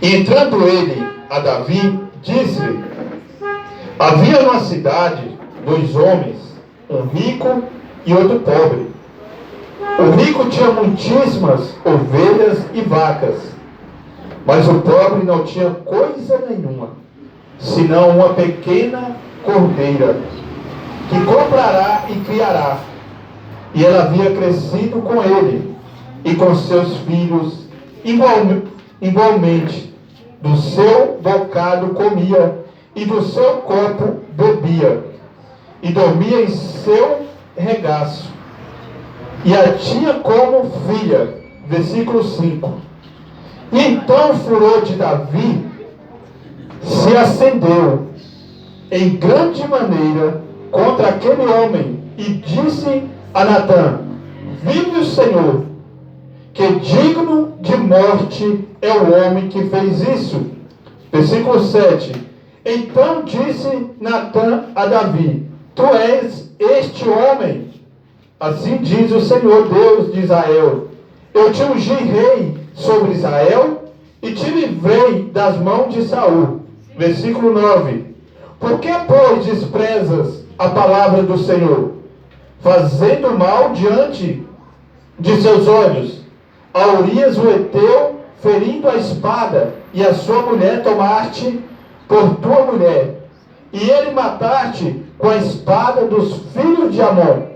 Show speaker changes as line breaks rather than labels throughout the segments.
E entrando ele a Davi, disse-lhe: havia numa cidade 2 homens, um rico e outro pobre. O rico tinha muitíssimas ovelhas e vacas, mas o pobre não tinha coisa nenhuma, senão uma pequena cordeira, que comprará e criará. E ela havia crescido com ele e com seus filhos igualmente. Do seu bocado comia, e do seu copo bebia, e dormia em seu regaço, e a tinha como filha. Versículo 5. E então o furor de Davi se acendeu em grande maneira contra aquele homem, e disse a Natã: vive o Senhor, que digno de morte é o homem que fez isso. Versículo 7. Então disse Natã a Davi: tu és este homem. Assim diz o Senhor Deus de Israel: eu te ungi rei sobre Israel e te livrei das mãos de Saul. Versículo 9. Por que, pois, desprezas a palavra do Senhor, fazendo mal diante de seus olhos? A Urias o Heteu, ferindo a espada, e a sua mulher tomaste por tua mulher, e ele mataste com a espada dos filhos de Amon.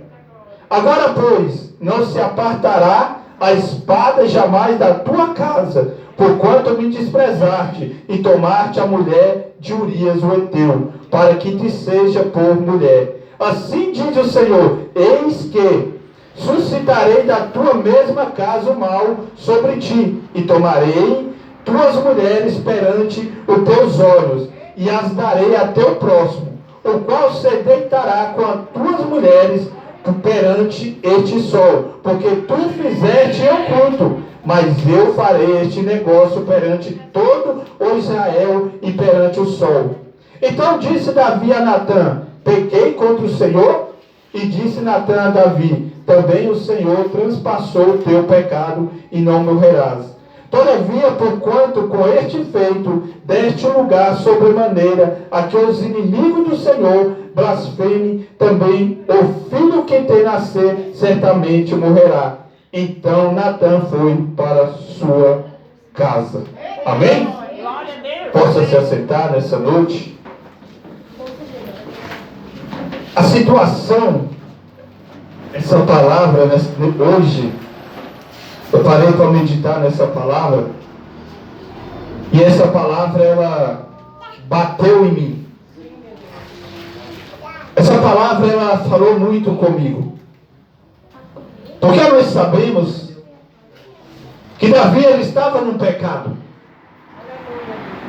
Agora, pois, não se apartará a espada jamais da tua casa, porquanto me desprezaste e tomaste a mulher de Urias o Heteu, para que te seja por mulher. Assim diz o Senhor: eis que suscitarei da tua mesma casa o mal sobre ti, e tomarei tuas mulheres perante os teus olhos, e as darei a teu próximo, o qual se deitará com as tuas mulheres perante este sol, porque tu fizeste oculto, mas eu farei este negócio perante todo o Israel e perante o sol. Então disse Davi a Natã: pequei contra o Senhor? E disse Natã a Davi: também o Senhor transpassou o teu pecado, e não morrerás. Todavia, porquanto com este feito deste lugar sobremaneira a que os inimigos do Senhor blasfeme, também o filho que tem nascer certamente morrerá. Então Natã foi para sua casa. Amém? Possa se assentar nessa noite. A situação, essa palavra, hoje, eu parei para meditar nessa palavra, e essa palavra, ela bateu em mim. Essa palavra, ela falou muito comigo. Porque nós sabemos que Davi, ele estava num pecado.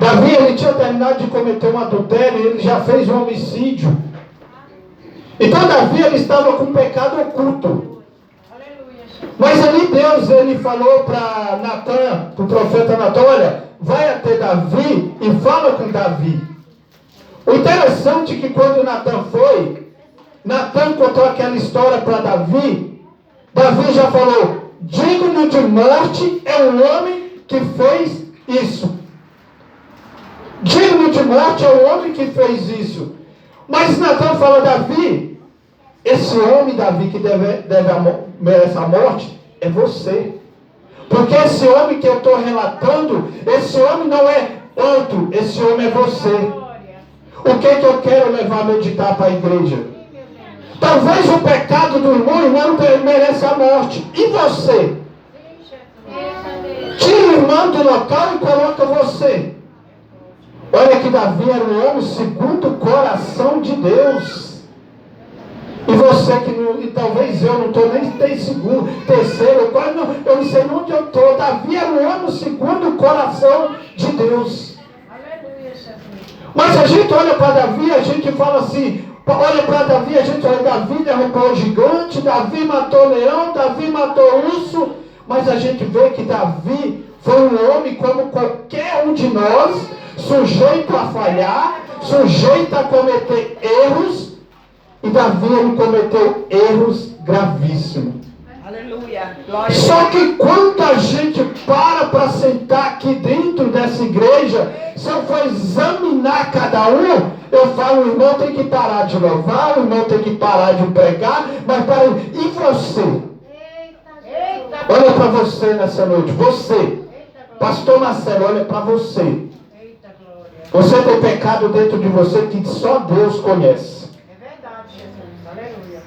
Davi, ele tinha terminado de cometer um adultério, ele já fez um homicídio. Então Davi, ele estava com um pecado oculto. Mas ali Deus, ele falou para Natã, para o profeta Natã: olha, vai até Davi e fala com Davi. O interessante é que quando Natã foi, Natã contou aquela história para Davi. Davi já falou: digno de morte é o homem que fez isso. Digno de morte é o homem que fez isso. Mas Natã fala: Davi, esse homem, Davi, que merece a morte, é você. Porque esse homem que eu estou relatando, esse homem não é outro, esse homem é você. O que eu quero levar a meditar para a igreja? Talvez o pecado do irmão merece a morte. E você? Tira o irmão do local e coloca você. Olha que Davi era um homem segundo o coração de Deus. E você que não, e talvez eu não estou nem terceiro, eu não sei onde eu estou. Davi era um homem segundo o coração de Deus. Mas a gente olha para Davi, a gente fala assim, olha para Davi, a gente olha: Davi derrubou o gigante, Davi matou o leão, Davi matou o urso. Mas a gente vê que Davi foi um homem como qualquer um de nós, sujeito a falhar, sujeito a cometer erros. E Davi, ele cometeu erros gravíssimos. Aleluia. Só que quando a gente para sentar aqui dentro dessa igreja, se eu for examinar cada um, eu falo, o irmão tem que parar de louvar, o irmão tem que parar de pregar, mas para e você? Olha para você nessa noite, você, pastor Marcelo, olha para você. Você tem pecado dentro de você que só Deus conhece.
É verdade, Jesus. Aleluia.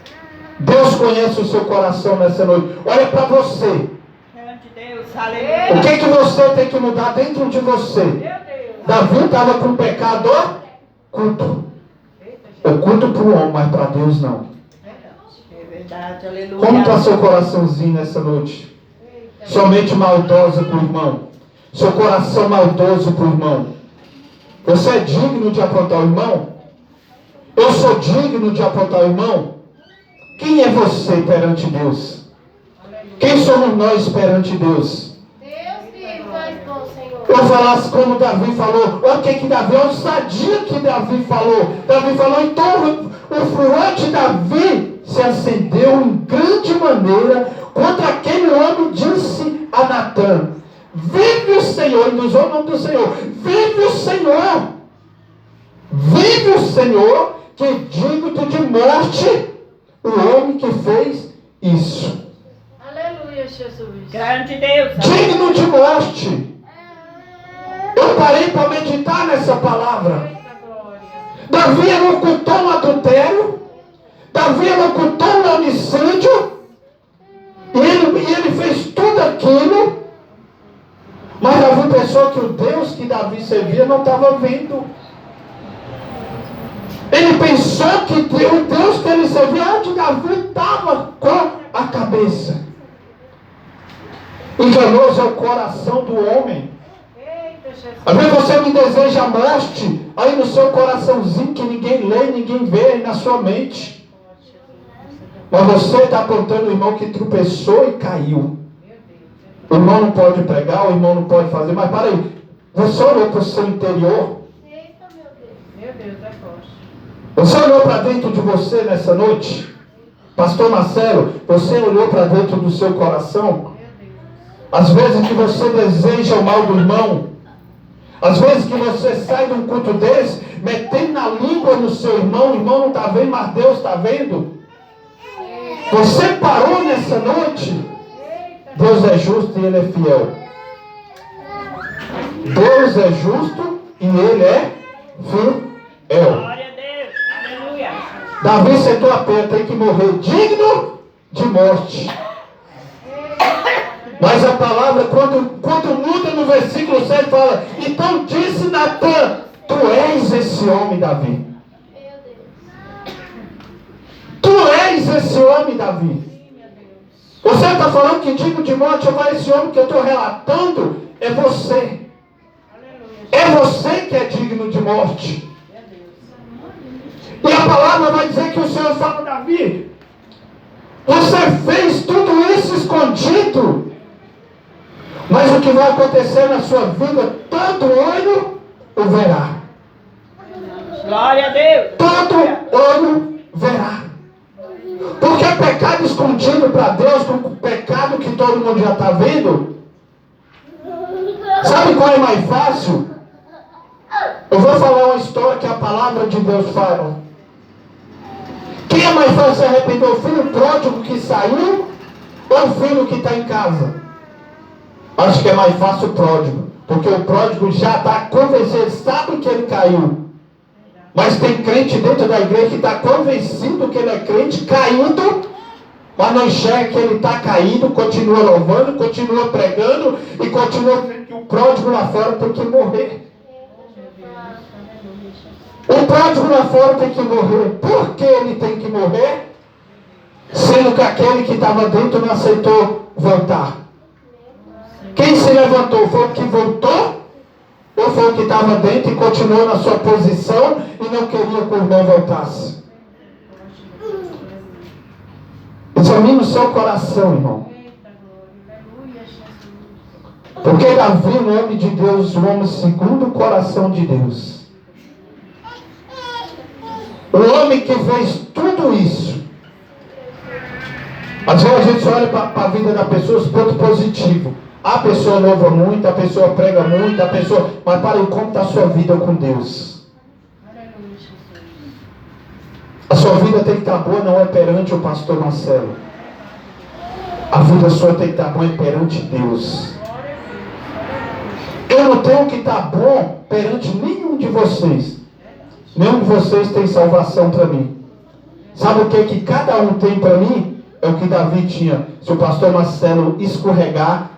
Deus conhece o seu coração nessa noite. Olha para você. O que você tem que mudar dentro de você? Davi estava com pecado oculto. Oculto para o homem, mas para Deus não.
É verdade, aleluia.
Como está seu coraçãozinho nessa noite? Somente maldosa para o irmão. Seu coração maldoso para o irmão. Você é digno de apontar o irmão? Eu sou digno de apontar o irmão? Quem é você perante Deus? Quem somos nós perante Deus?
Deus que faz bom, Senhor.
Eu falasse como Davi falou. Olha o que Davi, eu sabia que Davi falou. Davi falou, então o furor de Davi se acendeu em grande maneira contra aquele homem, disse a Natã: vive o Senhor, e usou o nome do Senhor, vive o Senhor, vive o Senhor, que é digno de morte o homem que fez isso.
Aleluia, Jesus.
Grande Deus.
Digno de morte. Eu parei para meditar nessa palavra. Davi ocultou um adultério, Davi ocultou um homicídio, e ele fez tudo aquilo, mas Davi pensou que o Deus que Davi servia não estava vendo. Ele pensou que o Deus que ele servia, onde Davi estava com a cabeça. Enganoso é o coração do homem. Às vezes você me deseja a morte, aí no seu coraçãozinho que ninguém lê, ninguém vê, aí na sua mente. Mas você está apontando o irmão que tropeçou e caiu. O irmão não pode pregar, o irmão não pode fazer, mas para aí, você olhou para o seu interior?
Eita, meu Deus.
Meu Deus, é forte.
Você olhou para dentro de você nessa noite? Pastor Marcelo, você olhou para dentro do seu coração? Às vezes que você deseja o mal do irmão, às vezes que você sai de um culto desse, metendo na língua no seu irmão, o irmão não está vendo, mas Deus está vendo. Você parou nessa noite? Deus é justo e Ele é fiel. Deus é justo e Ele é fiel.
Glória a Deus. Aleluia.
Davi sentou a pé, tem que morrer digno de morte. Mas a palavra, quando muda no versículo 7, fala: então disse Natã, tu és esse homem, Davi.
Meu Deus.
Tu és esse homem, Davi. Você está falando que digno de morte, eu falo, esse homem que eu estou relatando é você. É você que é digno de morte. E a palavra vai dizer que o Senhor fala: Davi, você fez tudo isso escondido. Mas o que vai acontecer na sua vida, todo olho o verá.
Glória a Deus.
Todo olho verá. Porque pecado escondido para Deus, com pecado que todo mundo já está vendo, sabe qual é mais fácil? Eu vou falar uma história que a palavra de Deus fala. Quem é mais fácil se arrepender? O filho pródigo que saiu ou o filho que está em casa? Acho que é mais fácil o pródigo, porque o pródigo já está convencido, sabe que ele caiu. Mas tem crente dentro da igreja que está convencido que ele é crente, caído, mas não enxerga que ele está caído, continua louvando, continua pregando e continua vendo que o pródigo lá fora tem que morrer. O pródigo lá fora tem que morrer. Por que ele tem que morrer? Sendo que aquele que estava dentro não aceitou voltar. Quem se levantou foi o que voltou? Ou foi o que estava dentro e continuou na sua posição e não queria que o irmão voltasse? Examine o seu coração, irmão. Porque Davi, o homem de Deus, o homem segundo o coração de Deus, o homem que fez tudo isso. Às vezes a gente olha para a vida da pessoa, ponto positivo. A pessoa louva muito, a pessoa prega muito, a pessoa... Mas para aí, como está a sua vida com Deus? A sua vida tem que estar boa, não é perante o pastor Marcelo. A vida sua tem que estar boa perante Deus. Eu não tenho que estar bom perante nenhum de vocês. Nenhum de vocês tem salvação para mim. Sabe o que cada um tem para mim? É o que Davi tinha. Se o pastor Marcelo escorregar,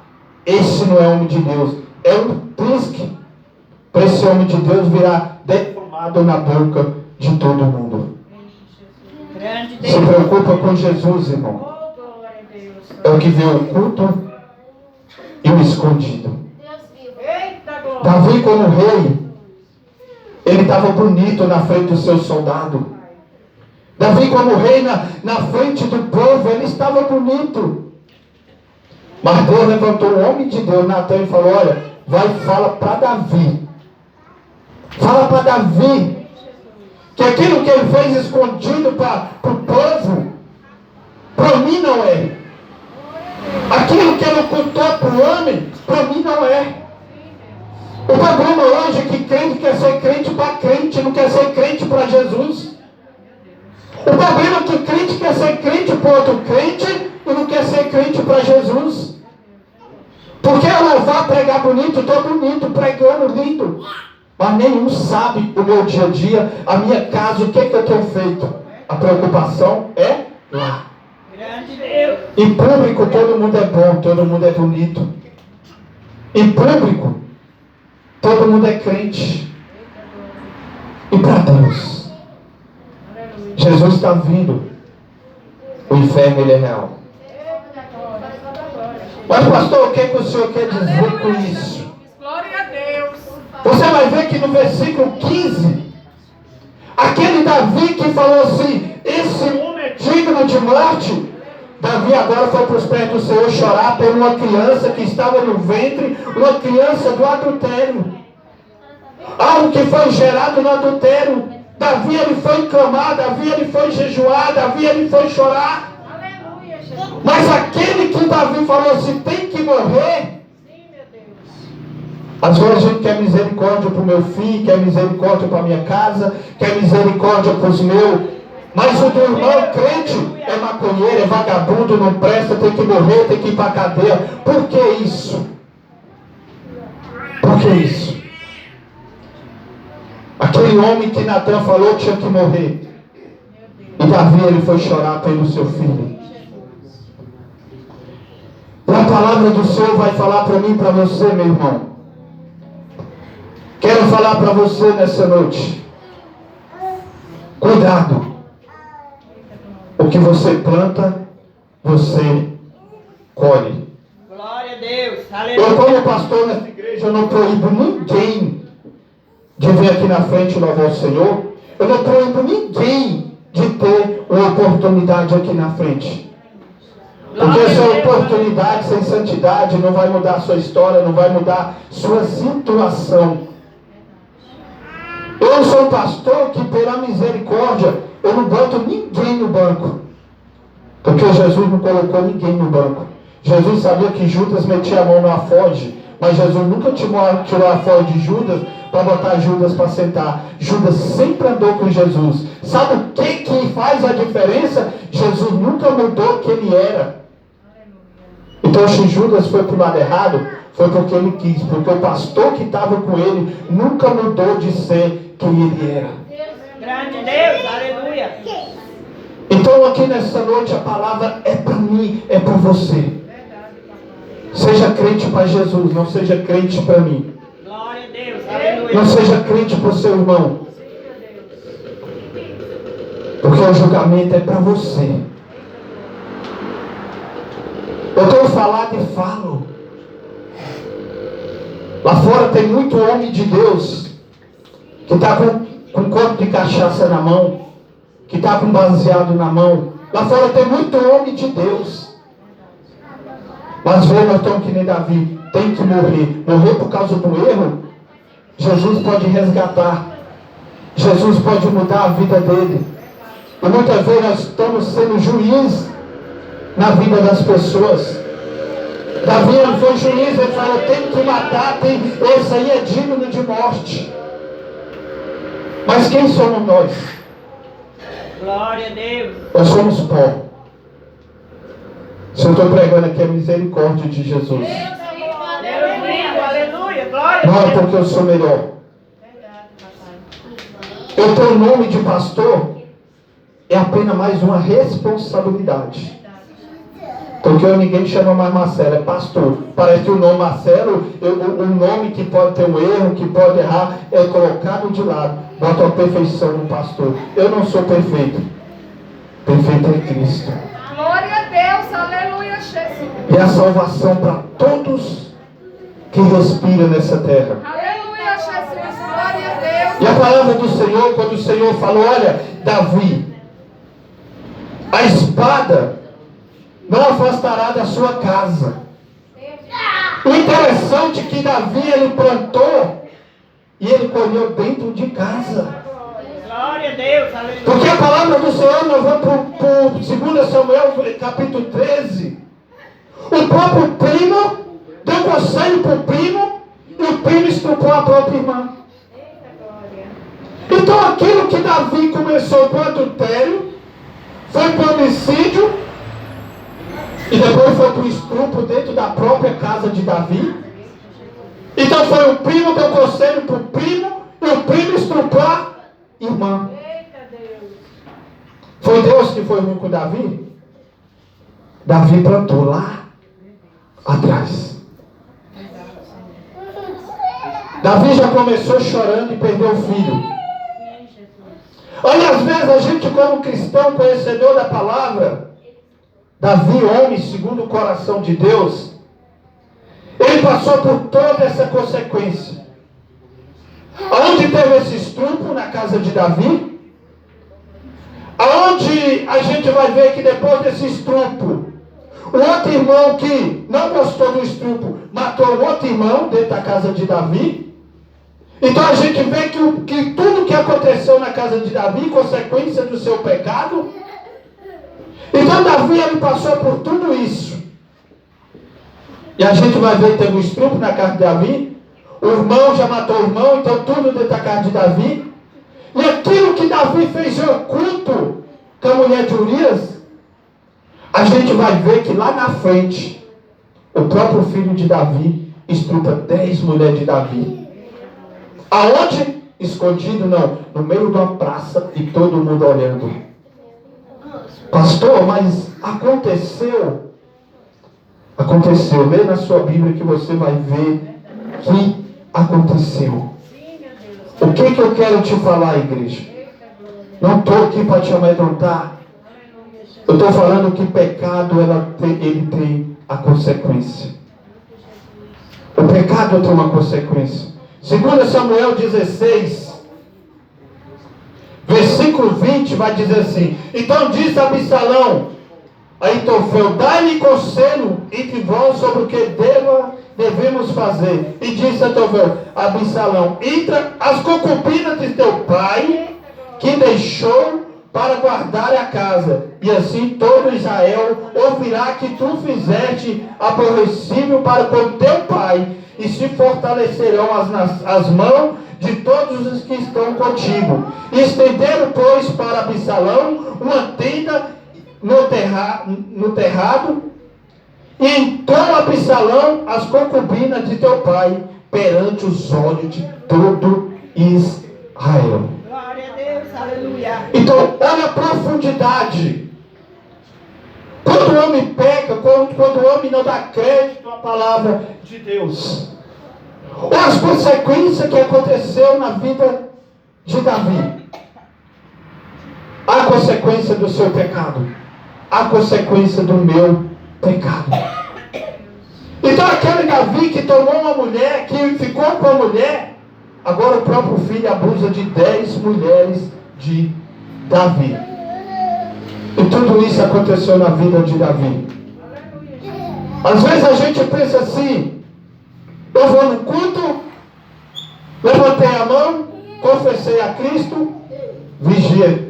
esse não é homem de Deus. É um trisque para esse homem de Deus virar deformado na boca de todo mundo. Se preocupa com Jesus, irmão. É o que vê o oculto e o escondido. Davi, como rei, ele estava bonito na frente do seu soldado. Davi, como rei, na frente do povo, ele estava bonito. Mas Deus levantou um homem de Deus, Natan, e falou: olha, vai e fala para Davi. Fala para Davi que aquilo que ele fez escondido para o povo, para mim não é. Aquilo que ele ocultou para o homem, para mim não é. O problema hoje é que crente quer ser crente para crente, não quer ser crente para Jesus. O problema é que crente quer ser crente para outro crente e não quer ser crente para Jesus. Porque eu louvar, pregar bonito, estou bonito, pregando lindo. Mas nenhum sabe o meu dia a dia, a minha casa, o que eu tenho feito. A preocupação é lá. Em público todo mundo é bom, todo mundo é bonito. Em público todo mundo é crente. E para Deus, Jesus está vindo. O inferno ele é real. Mas pastor, o que o senhor quer dizer com isso?
Glória a Deus.
Você vai ver que no versículo 15, aquele Davi que falou assim: esse homem é digno de morte. Davi agora foi para os pés do Senhor chorar por uma criança que estava no ventre, uma criança do adultério. Algo que foi gerado no adultério. Davi ele foi clamar, Davi ele foi jejuar, Davi ele foi chorar.
Aleluia, Jesus.
Mas aquele que Davi falou assim: tem que morrer.
Sim, meu Deus.
Às vezes a gente quer misericórdia para o meu filho, quer misericórdia para a minha casa, quer misericórdia para os meus. Mas o do irmão crente é maconheiro, é vagabundo, não presta, tem que morrer, tem que ir para a cadeia. Por que isso? Por que isso? Aquele homem que Natan falou tinha que morrer. E Davi ele foi chorar pelo seu filho. E a palavra do Senhor vai falar para mim e para você, meu irmão. Quero falar para você nessa noite. Cuidado. O que você planta, você colhe.
Glória a Deus.
Eu,
Aleluia.
como pastor nessa igreja, eu não proíbo ninguém de vir aqui na frente louvar o Senhor. Eu não proíbo ninguém de ter uma oportunidade aqui na frente. Porque essa oportunidade sem santidade não vai mudar a sua história, não vai mudar sua situação. Eu sou um pastor que, pela misericórdia, eu não boto ninguém no banco. Porque Jesus não colocou ninguém no banco. Jesus sabia que Judas metia a mão no afode, mas Jesus nunca tirou a afode de Judas para botar Judas para sentar. Judas sempre andou com Jesus. Sabe o que faz a diferença? Jesus nunca mudou o que ele era. Então, se Judas foi para o lado errado, foi porque ele quis. Porque o pastor que estava com ele nunca mudou de ser quem ele era.
Grande Deus. Aleluia.
Então, aqui nessa noite, a palavra é para mim, é para você. Seja crente para Jesus, não seja crente para mim.
Glória a Deus. Aleluia.
Não seja crente para o seu irmão. Porque o julgamento é para você. Eu tenho falado e falo. Lá fora tem muito homem de Deus que está com um copo de cachaça na mão, que está com baseado na mão. Lá fora tem muito homem de Deus. Mas vê, nós estamos que nem Davi. Tem que morrer. Morrer por causa do erro. Jesus pode resgatar. Jesus pode mudar a vida dele. E muitas vezes nós estamos sendo juiz na vida das pessoas. Davi ele foi juiz, ele falou, tem que matar, esse aí é digno de morte. Mas quem somos nós?
Glória a Deus.
Nós somos pó. Se eu estou pregando aqui a misericórdia de Jesus.
Aleluia, aleluia, glória
Não
a
é
Deus.
porque eu sou melhor. Eu ter o nome de pastor é apenas mais uma responsabilidade. Porque ninguém chama mais Marcelo, é pastor. Parece que o nome Marcelo, o nome que pode ter um erro, que pode errar, é colocado de lado. Bota a perfeição no pastor. Eu não sou perfeito. Perfeito é Cristo.
Glória a Deus, aleluia, Jesus.
E a salvação para todos que respiram nessa terra.
Aleluia, Jesus, glória a Deus.
E a palavra do Senhor, quando o Senhor falou, olha, Davi, a espada não afastará da sua casa. O interessante é que Davi, ele plantou e ele colheu dentro de casa.
Glória a Deus, aleluia.
Porque a palavra do Senhor, nós vamos para o 2 Samuel, capítulo 13. O próprio primo deu conselho para o primo e o primo estuprou a própria irmã. Então aquilo que Davi começou com adultério, foi para o homicídio, e depois foi para o estupro dentro da própria casa de Davi. Então foi o primo, deu conselho para o primo, e o primo estuprou a irmã. Foi Deus que foi ruim com Davi? Davi plantou lá atrás. Davi já começou chorando e perdeu o filho. Olha, às vezes a gente como cristão, conhecedor da palavra, Davi, homem segundo o coração de Deus, ele passou por toda essa consequência. Aonde teve esse estupro na casa de Davi, aonde a gente vai ver que depois desse estupro, o outro irmão que não gostou do estupro, matou o outro irmão dentro da casa de Davi. Então a gente vê que tudo que aconteceu na casa de Davi, consequência do seu pecado. Então Davi, ele passou por tudo isso. E a gente vai ver que teve um estupro na casa de Davi. O irmão já matou o irmão, então tudo dentro da casa de Davi. E aquilo que Davi fez em oculto com a mulher de Urias, a gente vai ver que lá na frente, o próprio filho de Davi estupra 10 mulheres de Davi. Aonde? Escondido não, no meio de uma praça e todo mundo olhando. Pastor, mas aconteceu. Lê na sua Bíblia que você vai ver que aconteceu. O que eu quero te falar, igreja? Não estou aqui para te amedrontar. Eu estou falando que pecado ele tem a consequência. O pecado tem uma consequência. 2 Samuel 16, versículo 20 vai dizer assim: então disse Absalão a Aitofel, dai-lhe conselho entre vós sobre o que devemos fazer. E disse Absalão, entra as concubinas de teu pai, que deixou para guardar a casa, e assim todo Israel ouvirá que tu fizeste aborrecível para com teu pai, e se fortalecerão as mãos de todos os que estão contigo. E estenderam, pois, para Absalão uma tenda no terrado, e entrou Absalão as concubinas de teu pai perante os olhos de todo Israel.
Glória a Deus, aleluia.
Então, olha a profundidade. Quando o homem peca, quando o homem não dá crédito à palavra de Deus, ou as consequências que aconteceu na vida de Davi, a consequência do seu pecado, a consequência do meu pecado. Então aquele Davi que tomou uma mulher, que ficou com a mulher, agora o próprio filho abusa de 10 mulheres de Davi. E tudo isso aconteceu na vida de Davi. Às vezes a gente pensa assim: eu vou no culto, levantei a mão, confessei a Cristo, vigia.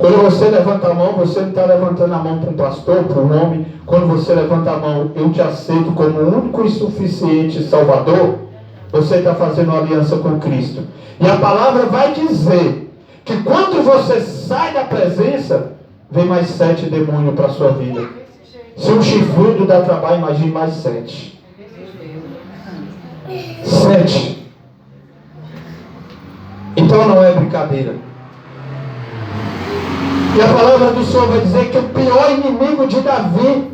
Quando você levanta a mão, você não está levantando a mão para um pastor, para um homem. Quando você levanta a mão, eu te aceito como o único e suficiente Salvador. Você está fazendo uma aliança com Cristo. E a palavra vai dizer que quando você sai da presença, vem mais 7 demônios para a sua vida. Se um chifrudo dá trabalho, imagine mais 7. 7. Então não é brincadeira. E a palavra do Senhor vai dizer que o pior inimigo de Davi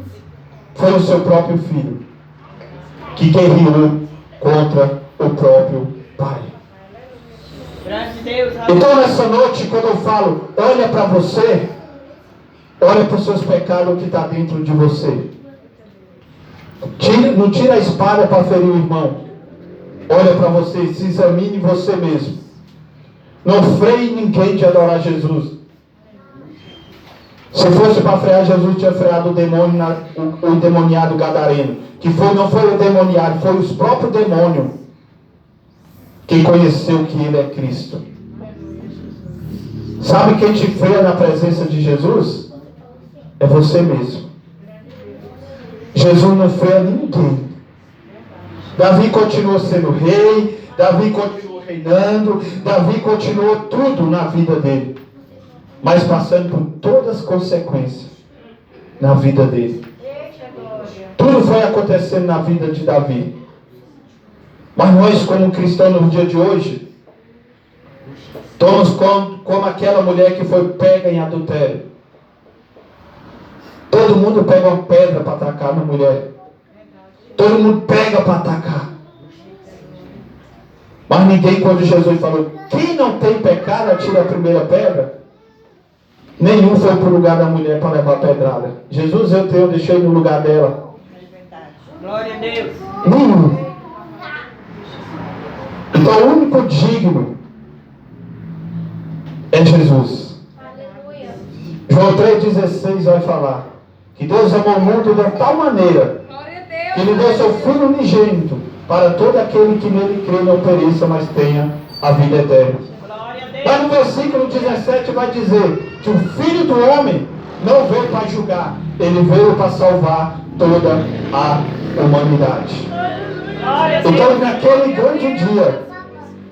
foi o seu próprio filho, que guerreou contra o próprio pai. Então nessa noite, quando eu falo, olha para você, olha para os seus pecados que está dentro de você. Não tira a espada para ferir o irmão. Olha para você, se examine você mesmo. Não freie ninguém de adorar Jesus. Se fosse para frear, Jesus tinha freado o demônio, o endemoniado gadareno. Que não foi o demoniado, foi os próprios demônios que conheceu que ele é Cristo. Sabe quem te freia na presença de Jesus? É você mesmo. Jesus não freia ninguém. Davi continuou sendo rei, Davi continuou reinando, Davi continuou tudo na vida dele, mas passando por todas as consequências na vida dele. Tudo foi acontecendo na vida de Davi. Mas nós, como cristãos no dia de hoje, estamos como aquela mulher que foi pega em adultério. Todo mundo pega uma pedra para atacar na mulher. Todo mundo pega para atacar. Mas ninguém, quando Jesus falou, quem não tem pecado, atira a primeira pedra. Nenhum foi para o lugar da mulher para levar a pedrada. Jesus, eu deixei no lugar dela.
Glória a Deus.
Nenhum. Então o único digno é Jesus.
Aleluia.
João 3,16 vai falar que Deus amou o mundo de tal maneira
Glória a Deus.
que Ele deu seu Filho unigênito para todo aquele que nele crê não pereça, mas tenha a vida eterna.
Glória a Deus.
Lá no versículo 17 vai dizer que o Filho do Homem não veio para julgar, Ele veio para salvar toda a humanidade.
Glória a Deus.
Então naquele grande dia,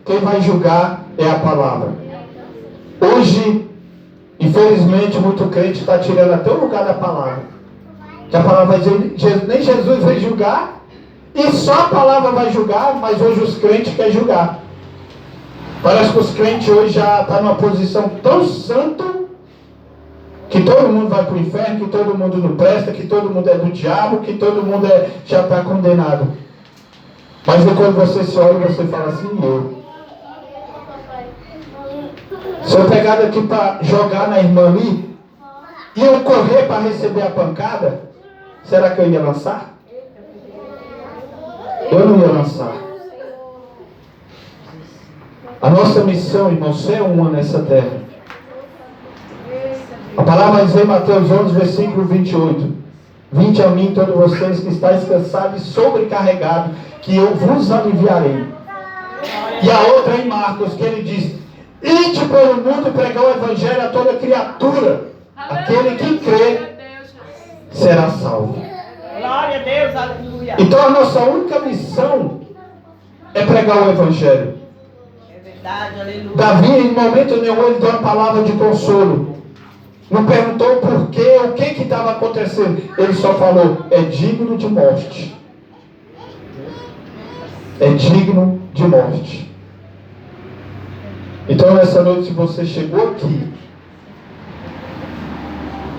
quem vai julgar é a palavra. Hoje, infelizmente, muito crente está tirando até o lugar da palavra. Que a palavra vai dizer, nem Jesus vai julgar, e só a palavra vai julgar, mas hoje os crentes querem julgar. Parece que os crentes hoje já estão numa posição tão santo, que todo mundo vai para o inferno, que todo mundo não presta, que todo mundo é do diabo, que todo mundo já está condenado. Mas quando você se olha, você fala assim, se eu pegar daqui para jogar na irmã ali, e eu correr para receber a pancada, será que eu ia lançar? Eu não ia lançar. A nossa missão, irmão, é uma nessa terra. A palavra diz em Mateus 11, versículo 28. Vinde a mim todos vocês que estáis cansados e sobrecarregados, que eu vos aliviarei. E a outra em Marcos, que ele diz, ide pelo mundo e pregar o evangelho a toda criatura. Aquele que crê será salvo.
Glória a Deus, aleluia.
Então a nossa única missão é pregar o evangelho.
É verdade, aleluia.
Davi, em momento nenhum, ele deu uma palavra de consolo. Não perguntou por quê, o que estava acontecendo. Ele só falou, é digno de morte. É digno de morte. Então nessa noite, se você chegou aqui,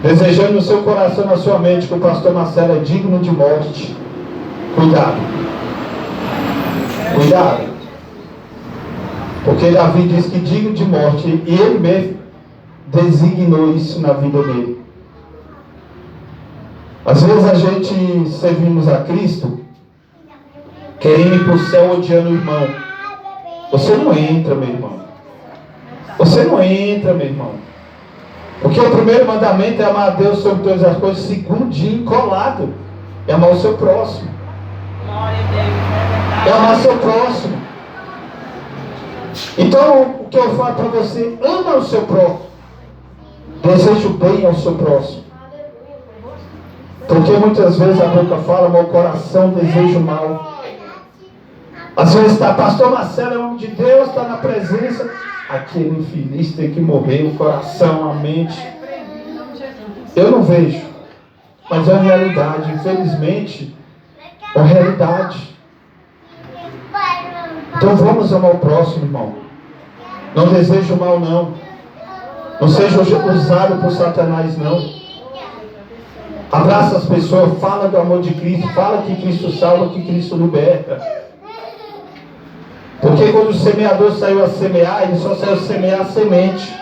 desejando no seu coração, na sua mente, que o pastor Marcelo é digno de morte, cuidado. Cuidado. Porque Davi diz que digno de morte, e ele mesmo designou isso na vida dele. Às vezes a gente servimos a Cristo querendo ir para o céu odiando o irmão. Você não entra, meu irmão. Você não entra, meu irmão. Porque o primeiro mandamento é amar a Deus sobre todas as coisas. Segundinho, colado, é amar o seu próximo.
Glória a Deus, é verdade.
É amar o seu próximo. Então, o que eu falo para você, ama o seu próximo. Deseje o bem ao seu próximo. Porque muitas vezes a boca fala, mas o coração deseja o mal. Às vezes está, pastor Marcelo é homem de Deus, está na presença. Aquele infeliz tem que morrer, o coração, a mente. Eu não vejo, mas é a realidade. Infelizmente, é a realidade. Então vamos amar o próximo, irmão. Não deseje o mal, não. Não seja usado por Satanás, não. Abraça as pessoas, fala do amor de Cristo, fala que Cristo salva, que Cristo liberta. Porque quando o semeador saiu a semear, ele só saiu a semear a semente.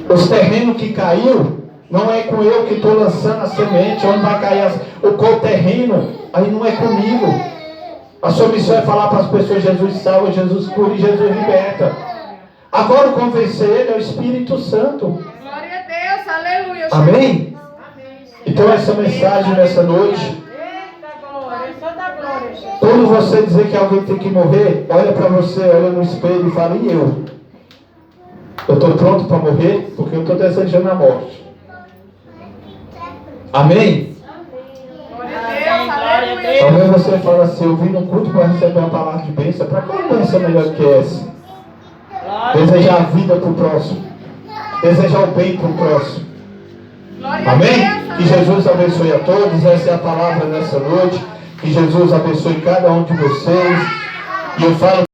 Os terrenos que caiu, não é com eu que estou lançando a semente, onde vai cair o terreno, aí não é comigo. A sua missão é falar para as pessoas, Jesus salva, Jesus cura e Jesus liberta. Agora convencer ele é o Espírito Santo.
Glória a Deus, aleluia.
Amém? Então essa mensagem nessa noite, quando você dizer que alguém tem que morrer, olha para você, olha no espelho e fala, e eu? Eu estou pronto para morrer porque eu estou desejando a morte. Amém?
Glória a Deus, aleluia.
Talvez você fale assim, eu vim no culto para receber uma palavra de bênção. Para qual bênção melhor que essa? Desejar a vida para o próximo. Desejar o bem para o próximo. Amém? Que Jesus abençoe a todos. Essa é a palavra nessa noite. Que Jesus abençoe cada um de vocês. E eu falo